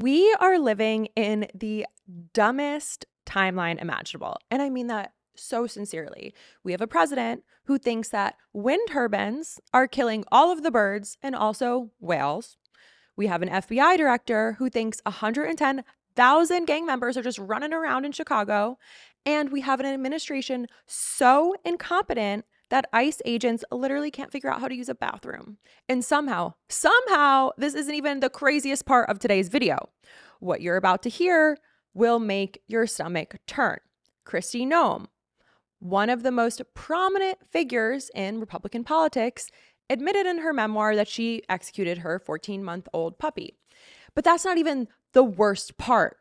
We are living in the dumbest timeline imaginable. And I mean that so sincerely. We have a president who thinks that wind turbines are killing all of the birds and also whales. We have an FBI director who thinks 110,000 gang members are just running around in Chicago. And we have an administration so incompetent that ICE agents literally can't figure out how to use a bathroom. And somehow, this isn't even the craziest part of today's video. What you're about to hear will make your stomach turn. Kristi Noem, one of the most prominent figures in Republican politics, admitted in her memoir that she executed her 14-month-old puppy. But that's not even the worst part.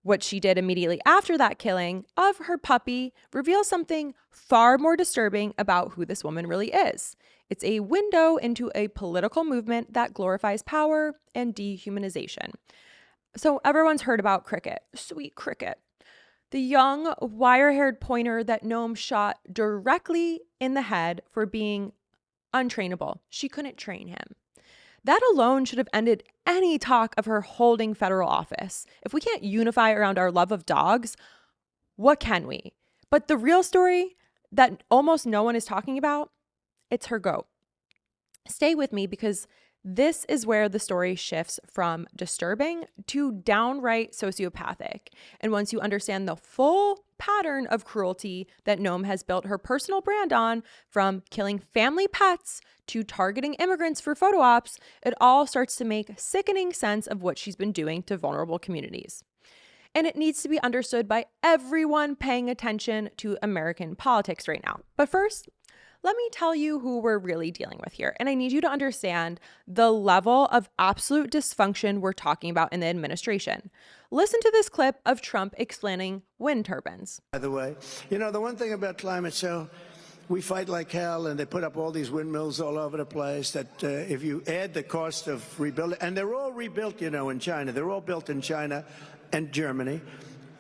What she did immediately after that killing of her puppy reveals something far more disturbing about who this woman really is. It's a window into a political movement that glorifies power and dehumanization. So everyone's heard about Cricket, sweet Cricket, the young wire-haired pointer that Noem shot directly in the head for being untrainable. She couldn't train him. That alone should have ended any talk of her holding federal office. If we can't unify around our love of dogs, what can we? But the real story that almost no one is talking about, it's her goat. Stay with me because this is where the story shifts from disturbing to downright sociopathic. And once you understand the full pattern of cruelty that Noem has built her personal brand on, from killing family pets to targeting immigrants for photo ops, it all starts to make sickening sense of what she's been doing to vulnerable communities. And it needs to be understood by everyone paying attention to American politics right now. But first, let me tell you who we're really dealing with here. And I need you to understand the level of absolute dysfunction we're talking about in the administration. Listen to this clip of Trump explaining wind turbines. By the way, you know, the one thing about climate, so we fight like hell, and they put up all these windmills all over the place that if you add the cost of rebuilding, and they're all rebuilt, you know, in China. They're all built in China and Germany.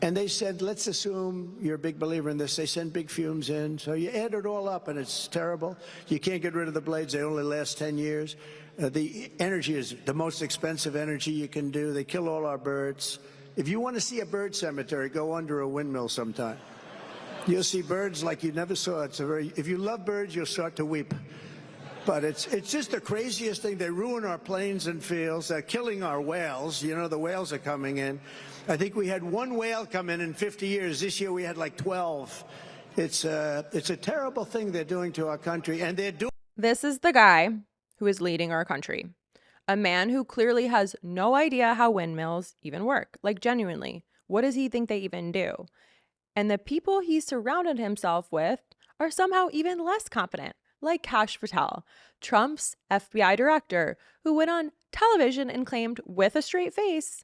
And they said, let's assume you're a big believer in this. They send big fumes in. So you add it all up, and it's terrible. You can't get rid of the blades. They only last 10 years. The energy is the most expensive energy you can do. They kill all our birds. If you want to see a bird cemetery, go under a windmill sometime. You'll see birds like you never saw. If you love birds, you'll start to weep. But it's just the craziest thing. They ruin our plains and fields. They're killing our whales. You know, the whales are coming in. I think we had one whale come in 50 years. This year we had like 12. It's a terrible thing they're doing to our country. And they're doing. This is the guy who is leading our country. A man who clearly has no idea how windmills even work. Like, genuinely, what does he think they even do? And the people he's surrounded himself with are somehow even less competent, like Kash Patel, Trump's FBI director, who went on television and claimed with a straight face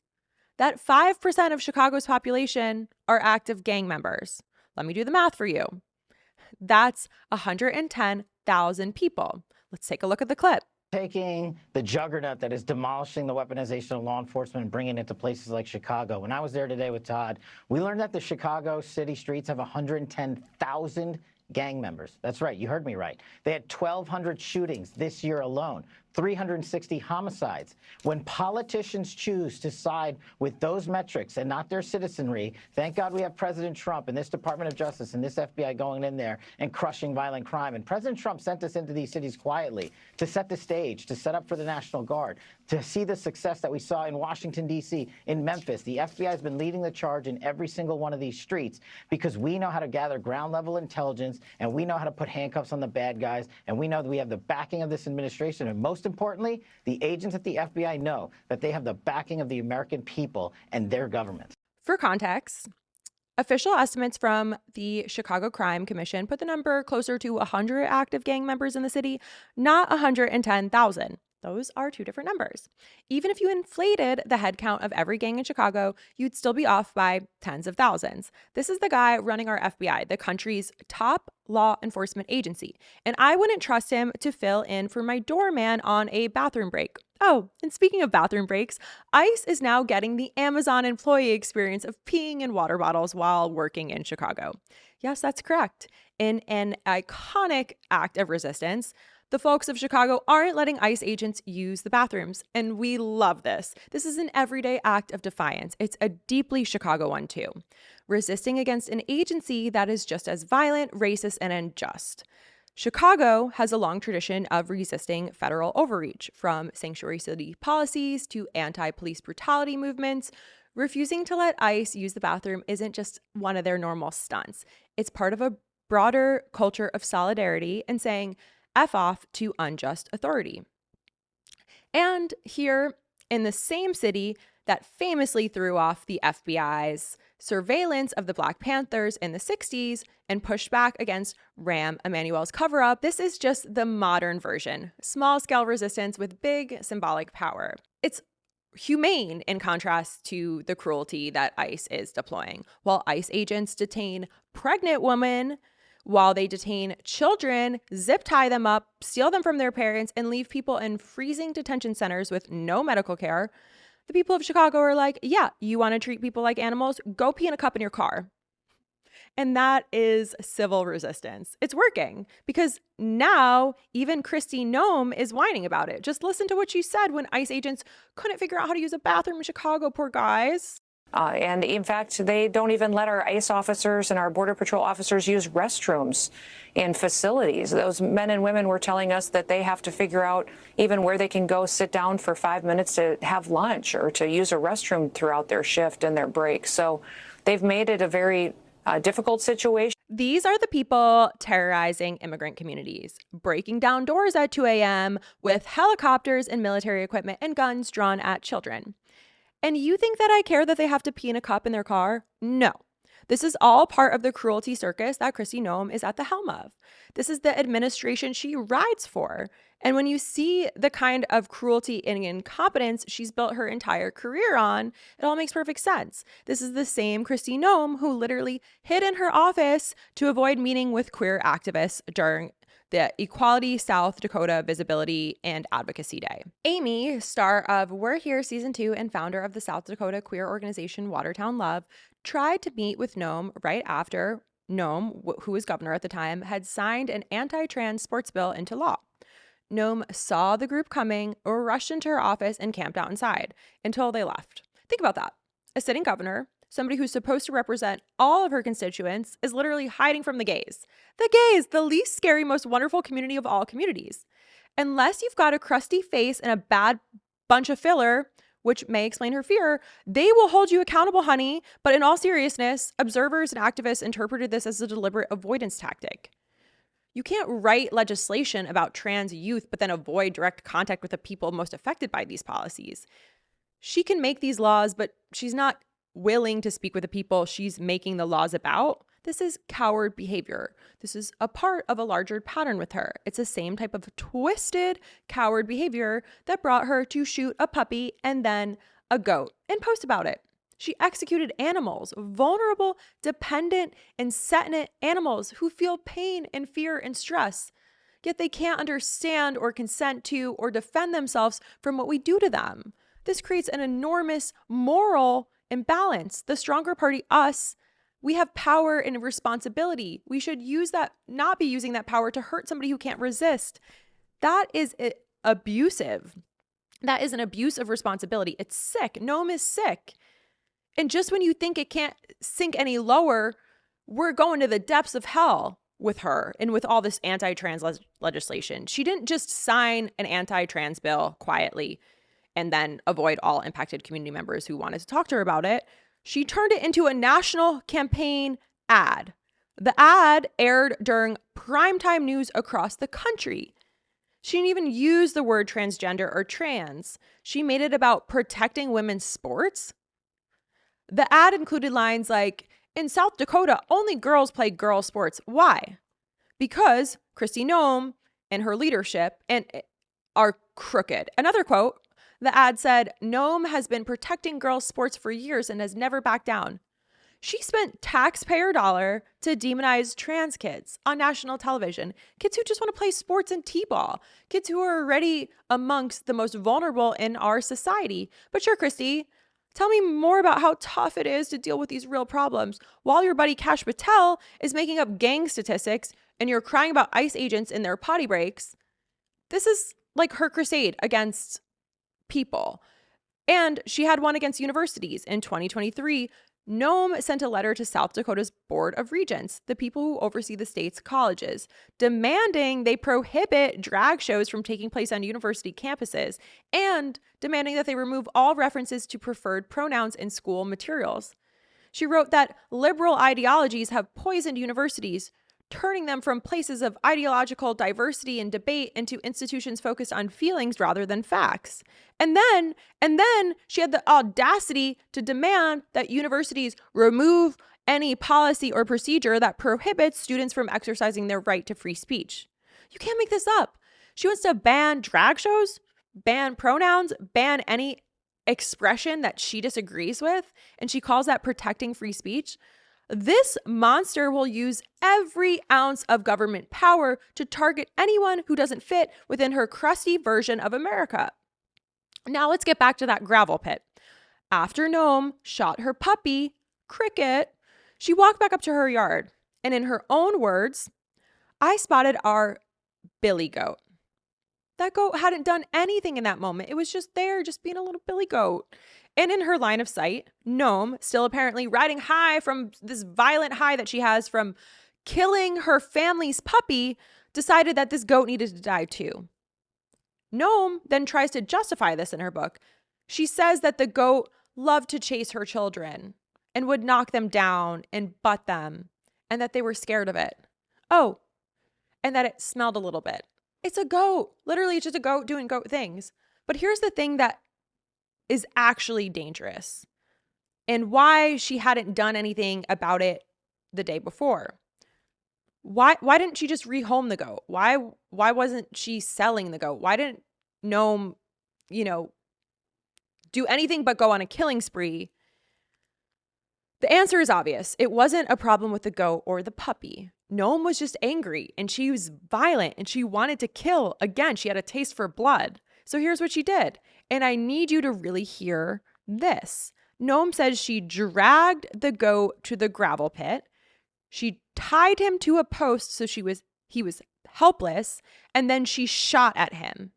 that 5% of Chicago's population are active gang members. Let me do the math for you. That's 110,000 people. Let's take a look at the clip. Taking the juggernaut that is demolishing the weaponization of law enforcement and bringing it to places like Chicago. When I was there today with Todd, we learned that the Chicago city streets have 110,000 gang members. That's right. You heard me right. They had 1,200 shootings this year alone, 360 homicides. When politicians choose to side with those metrics and not their citizenry, thank God we have President Trump and this Department of Justice and this FBI going in there and crushing violent crime. And President Trump sent us into these cities quietly to set the stage, to set up for the National Guard, to see the success that we saw in Washington, D.C., in Memphis. The FBI has been leading the charge in every single one of these streets because we know how to gather ground-level intelligence, and we know how to put handcuffs on the bad guys, and we know that we have the backing of this administration. And most importantly, the agents at the FBI know that they have the backing of the American people and their government. For context, official estimates from the Chicago Crime Commission put the number closer to 100 active gang members in the city, not 110,000. Those are two different numbers. Even if you inflated the head count of every gang in Chicago, you'd still be off by tens of thousands. This is the guy running our FBI, the country's top law enforcement agency. And I wouldn't trust him to fill in for my doorman on a bathroom break. Oh, and speaking of bathroom breaks, ICE is now getting the Amazon employee experience of peeing in water bottles while working in Chicago. Yes, that's correct. In an iconic act of resistance, The folks of Chicago aren't letting ICE agents use the bathrooms, and we love this. This is an everyday act of defiance. It's a deeply Chicago one, too. Resisting against an agency that is just as violent, racist, and unjust. Chicago has a long tradition of resisting federal overreach, from sanctuary city policies to anti-police brutality movements. Refusing to let ICE use the bathroom isn't just one of their normal stunts. It's part of a broader culture of solidarity and saying F off to unjust authority. And here in the same city that famously threw off the FBI's surveillance of the Black Panthers in the 60s and pushed back against Rahm Emanuel's cover-up, this is just the modern version. Small-scale resistance with big symbolic power. It's humane in contrast to the cruelty that ICE is deploying. While ICE agents detain pregnant women, while they detain children, zip tie them up, steal them from their parents, and leave people in freezing detention centers with no medical care, the people of Chicago are like, yeah, you want to treat people like animals? Go pee in a cup in your car. And that is civil resistance. It's working because now even Kristi Noem is whining about it. Just listen to what she said when ICE agents couldn't figure out how to use a bathroom in Chicago, poor guys. And in fact, they don't even let our ICE officers and our Border Patrol officers use restrooms in facilities. Those men and women were telling us that they have to figure out even where they can go sit down for 5 minutes to have lunch or to use a restroom throughout their shift and their break. So they've made it a very difficult situation. These are the people terrorizing immigrant communities, breaking down doors at 2 a.m. with helicopters and military equipment and guns drawn at children. And you think that I care that they have to pee in a cup in their car? No. This is all part of the cruelty circus that Kristi Noem is at the helm of. This is the administration she rides for. And when you see the kind of cruelty and incompetence she's built her entire career on, it all makes perfect sense. This is the same Kristi Noem who literally hid in her office to avoid meeting with queer activists during the Equality South Dakota Visibility and Advocacy Day. Amy, star of We're Here Season 2 and founder of the South Dakota queer organization Watertown Love, tried to meet with Noem right after Noem, who was governor at the time, had signed an anti-trans sports bill into law. Noem saw the group coming, rushed into her office, and camped out inside until they left. Think about that. A sitting governor, somebody who's supposed to represent all of her constituents, is literally hiding from the gays. The gays, the least scary, most wonderful community of all communities. Unless you've got a crusty face and a bad bunch of filler, which may explain her fear, they will hold you accountable, honey. But in all seriousness, observers and activists interpreted this as a deliberate avoidance tactic. You can't write legislation about trans youth, but then avoid direct contact with the people most affected by these policies. She can make these laws, but she's not willing to speak with the people she's making the laws about. This is coward behavior. This is a part of a larger pattern with her. It's the same type of twisted coward behavior that brought her to shoot a puppy and then a goat and post about it. She executed animals, vulnerable, dependent, and sentient animals who feel pain and fear and stress, yet they can't understand or consent to or defend themselves from what we do to them. This creates an enormous moral imbalance. The stronger party, us, we have power and responsibility. We should use that, not be using that power to hurt somebody who can't resist. That is abusive. That is an abuse of responsibility. It's sick. Noem is sick. And just when you think it can't sink any lower, we're going to the depths of hell with her and with all this anti-trans legislation. She didn't just sign an anti-trans bill quietly and then avoid all impacted community members who wanted to talk to her about it. She turned it into a national campaign ad. The ad aired during primetime news across the country. She didn't even use the word transgender or trans. She made it about protecting women's sports. The ad included lines like, in South Dakota, only girls play girl sports. Why? Because Kristi Noem and her leadership are crooked. Another quote, the ad said, Noem has been protecting girls' sports for years and has never backed down. She spent taxpayer dollar to demonize trans kids on national television, kids who just want to play sports and t-ball, kids who are already amongst the most vulnerable in our society. But sure, Kristi, tell me more about how tough it is to deal with these real problems while your buddy Kash Patel is making up gang statistics and you're crying about ICE agents in their potty breaks. This is like her crusade against people. And she had one against universities. In 2023, Noem sent a letter to South Dakota's Board of Regents, the people who oversee the state's colleges, demanding they prohibit drag shows from taking place on university campuses and demanding that they remove all references to preferred pronouns in school materials. She wrote that liberal ideologies have poisoned universities, turning them from places of ideological diversity and debate into institutions focused on feelings rather than facts. And then she had the audacity to demand that universities remove any policy or procedure that prohibits students from exercising their right to free speech. You can't make this up. She wants to ban drag shows, ban pronouns, ban any expression that she disagrees with, and she calls that protecting free speech. This monster will use every ounce of government power to target anyone who doesn't fit within her crusty version of America. Now let's get back to that gravel pit. After Noem shot her puppy, Cricket, she walked back up to her yard, and in her own words, I spotted our billy goat. That goat hadn't done anything in that moment. It was just there, just being a little billy goat. And in her line of sight, Noem, still apparently riding high from this violent high that she has from killing her family's puppy, decided that this goat needed to die too. Noem then tries to justify this in her book. She says that the goat loved to chase her children and would knock them down and butt them, and that they were scared of it. Oh, and that it smelled a little bit. It's a goat. Literally, it's just a goat doing goat things. But here's the thing that is actually dangerous and why she hadn't done anything about it the day before. Why didn't she just rehome the goat? Why wasn't she selling the goat? Why didn't Noem, do anything but go on a killing spree? The answer is obvious. It wasn't a problem with the goat or the puppy. Noem was just angry and she was violent and she wanted to kill. Again, she had a taste for blood. So here's what she did. And I need you to really hear this. Noem says she dragged the goat to the gravel pit. She tied him to a post so he was helpless, and then she shot at him.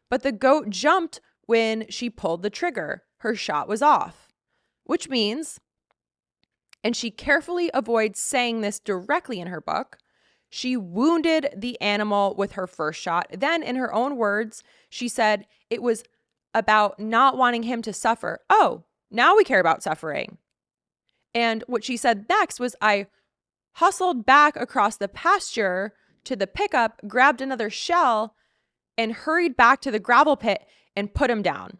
But the goat jumped when she pulled the trigger. Her shot was off, which means, and she carefully avoids saying this directly in her book, she wounded the animal with her first shot. Then, in her own words, she said it was about not wanting him to suffer. Oh, now we care about suffering. And what she said next was, I hustled back across the pasture to the pickup, grabbed another shell, and hurried back to the gravel pit and put him down.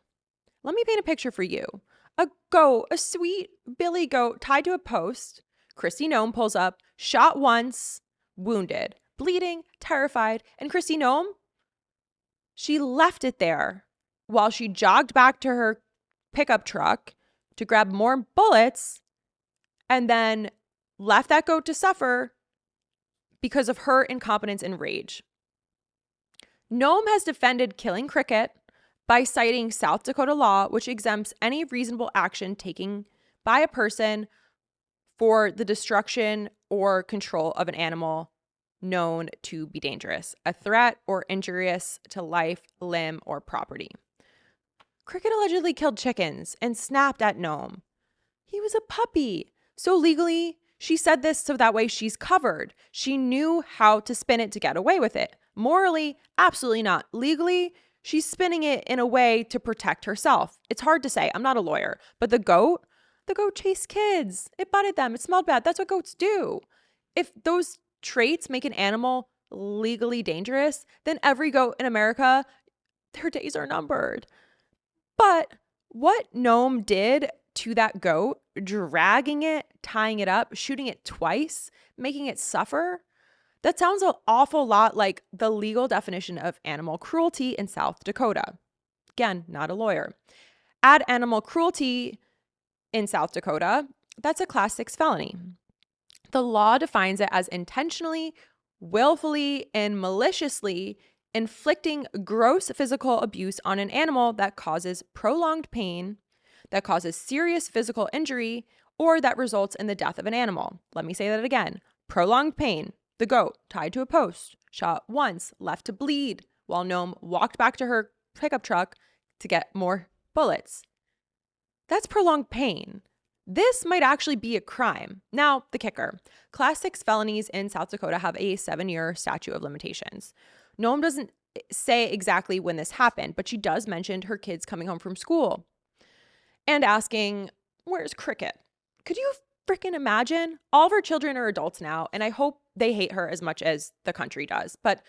Let me paint a picture for you. A goat, a sweet billy goat tied to a post. Kristi Noem pulls up, shot once, wounded, bleeding, terrified. And Kristi Noem, she left it there while she jogged back to her pickup truck to grab more bullets and then left that goat to suffer because of her incompetence and rage. Noem has defended killing Cricket by citing South Dakota law, which exempts any reasonable action taken by a person for the destruction or control of an animal known to be dangerous, a threat, or injurious to life, limb, or property. Cricket allegedly killed chickens and snapped at Noem. He was a puppy. So legally, she said this so that way she's covered. She knew how to spin it to get away with it. Morally, absolutely not. Legally, she's spinning it in a way to protect herself. It's hard to say. I'm not a lawyer. But the goat chased kids. It butted them. It smelled bad. That's what goats do. If those traits make an animal legally dangerous, then every goat in America, their days are numbered. But what Noem did to that goat, dragging it, tying it up, shooting it twice, making it suffer, that sounds an awful lot like the legal definition of animal cruelty in South Dakota. Again, not a lawyer. Add animal cruelty in South Dakota, that's a Class 6 felony. The law defines it as intentionally, willfully, and maliciously inflicting gross physical abuse on an animal that causes prolonged pain, that causes serious physical injury, or that results in the death of an animal. Let me say that again. Prolonged pain. The goat tied to a post, shot once, left to bleed while Noem walked back to her pickup truck to get more bullets. That's prolonged pain. This might actually be a crime. Now, the kicker. Class 6 felonies in South Dakota have a 7-year statute of limitations. Noem doesn't say exactly when this happened, but she does mention her kids coming home from school and asking, where's Cricket? Could you freaking imagine? All of her children are adults now, and I hope they hate her as much as the country does. But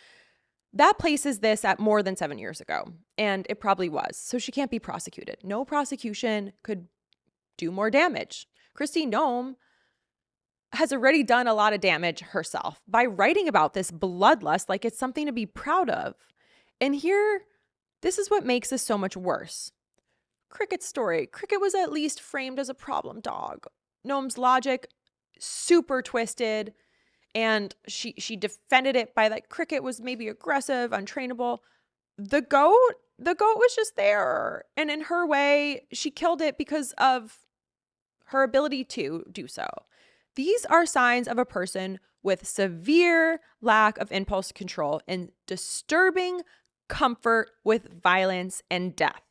that places this at more than 7 years ago, and it probably was. So she can't be prosecuted. No prosecution could do more damage. Kristi Noem has already done a lot of damage herself by writing about this bloodlust like it's something to be proud of. And here, this is what makes this so much worse. Cricket's story. Cricket was at least framed as a problem dog. Noem's logic, super twisted, and she defended it by like Cricket was maybe aggressive, untrainable. The goat was just there. And in her way, she killed it because of her ability to do so. These are signs of a person with severe lack of impulse control and disturbing comfort with violence and death.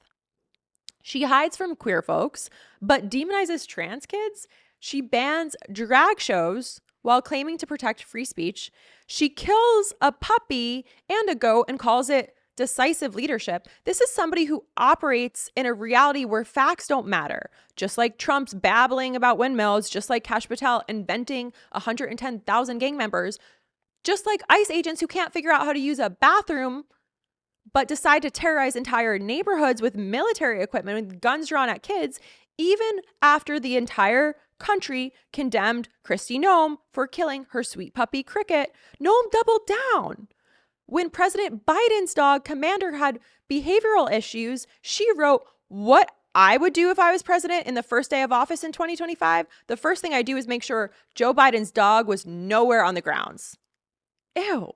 She hides from queer folks, but demonizes trans kids. She bans drag shows while claiming to protect free speech. She kills a puppy and a goat and calls it decisive leadership. This is somebody who operates in a reality where facts don't matter. Just like Trump's babbling about windmills, just like Kash Patel inventing 110,000 gang members, just like ICE agents who can't figure out how to use a bathroom but decide to terrorize entire neighborhoods with military equipment, with guns drawn at kids, even after the entire country condemned Kristi Noem for killing her sweet puppy Cricket. Noem doubled down. When President Biden's dog Commander had behavioral issues, she wrote, what I would do if I was president in the first day of office in 2025, the first thing I do is make sure Joe Biden's dog was nowhere on the grounds. Ew.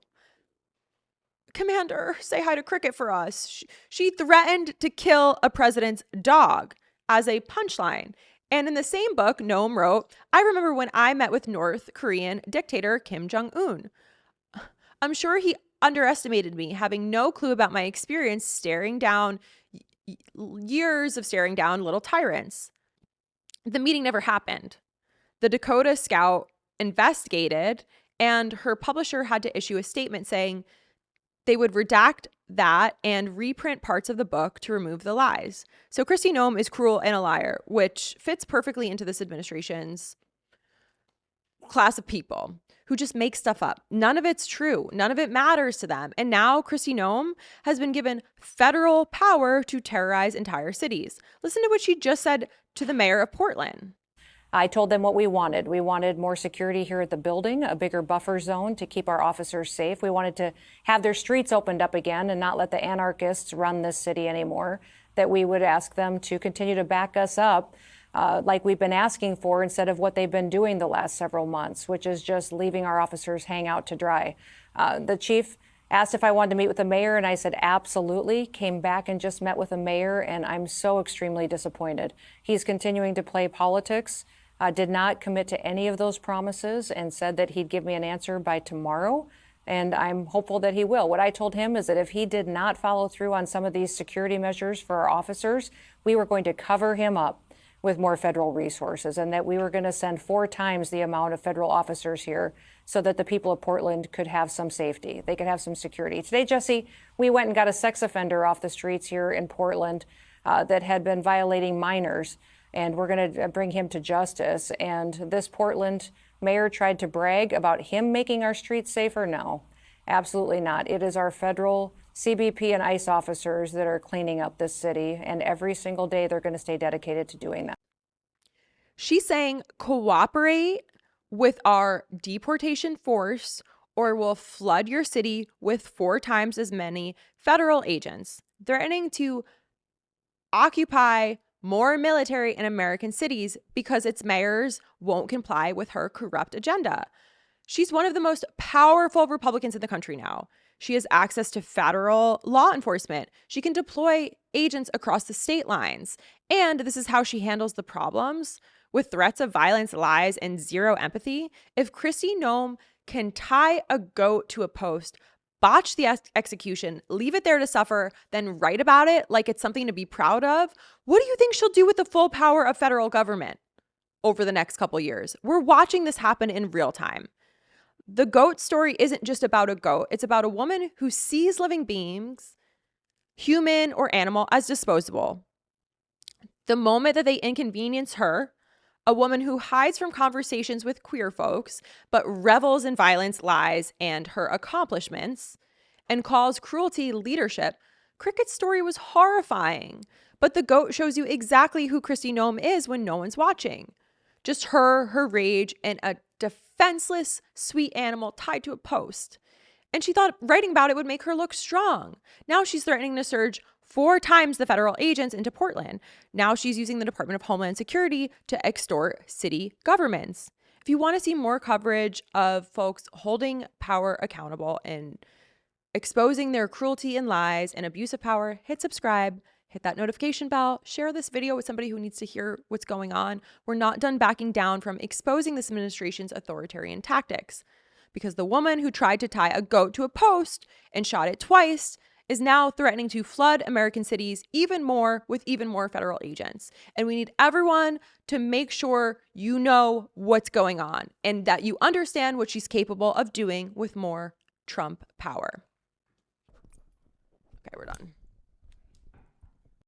Commander, say hi to Cricket for us. She threatened to kill a president's dog as a punchline. And in the same book, Noem wrote, I remember when I met with North Korean dictator Kim Jong-un. I'm sure he underestimated me, having no clue about my experience staring down years of staring down little tyrants. The meeting never happened. The Dakota Scout investigated, and her publisher had to issue a statement saying they would redact that and reprint parts of the book to remove the lies. So Kristi Noem is cruel and a liar, which fits perfectly into this administration's class of people who just make stuff up. None of it's true. None of it matters to them. And now Kristi Noem has been given federal power to terrorize entire cities. Listen to what she just said to the mayor of Portland. I told them what we wanted. We wanted more security here at the building, a bigger buffer zone to keep our officers safe. We wanted to have their streets opened up again and not let the anarchists run this city anymore, that we would ask them to continue to back us up like we've been asking for instead of what they've been doing the last several months, which is just leaving our officers hang out to dry. The chief asked if I wanted to meet with the mayor, and I said absolutely. Came back and just met with the mayor, and I'm so extremely disappointed. He's continuing to play politics. Did not commit to any of those promises and said that he'd give me an answer by tomorrow. And I'm hopeful that he will. What I told him is that if he did not follow through on some of these security measures for our officers, we were going to cover him up with more federal resources, and that we were going to send 4 times the amount of federal officers here so that the people of Portland could have some safety. They could have some security. Today, Jesse, we went and got a sex offender off the streets here in Portland that had been violating minors. And we're going to bring him to justice. And this Portland mayor tried to brag about him making our streets safer. No, absolutely not. It is our federal CBP and ICE officers that are cleaning up this city. And every single day, they're going to stay dedicated to doing that. She's saying cooperate with our deportation force or we'll flood your city with 4 times as many federal agents, threatening to occupy more military in American cities because its mayors won't comply with her corrupt agenda. She's one of the most powerful Republicans in the country now. She has access to federal law enforcement. She can deploy agents across the state lines. And this is how she handles the problems with threats of violence, lies, and zero empathy. If Kristi Noem can tie a goat to a post botch the execution, leave it there to suffer, then write about it like it's something to be proud of, what do you think she'll do with the full power of federal government over the next couple years? We're watching this happen in real time. The goat story isn't just about a goat. It's about a woman who sees living beings, human or animal, as disposable. The moment that they inconvenience her, a woman who hides from conversations with queer folks, but revels in violence, lies, and her accomplishments, and calls cruelty leadership, Cricket's story was horrifying. But the goat shows you exactly who Kristi Noem is when no one's watching. Just her rage, and a defenseless, sweet animal tied to a post. And she thought writing about it would make her look strong. Now she's threatening to surge 4 times the federal agents into Portland. Now she's using the Department of Homeland Security to extort city governments. If you want to see more coverage of folks holding power accountable and exposing their cruelty and lies and abuse of power, hit subscribe, hit that notification bell, share this video with somebody who needs to hear what's going on. We're not done backing down from exposing this administration's authoritarian tactics, because the woman who tried to tie a goat to a post and shot it twice is now threatening to flood American cities even more with even more federal agents. And we need everyone to make sure you know what's going on and that you understand what she's capable of doing with more Trump power. Okay, we're done.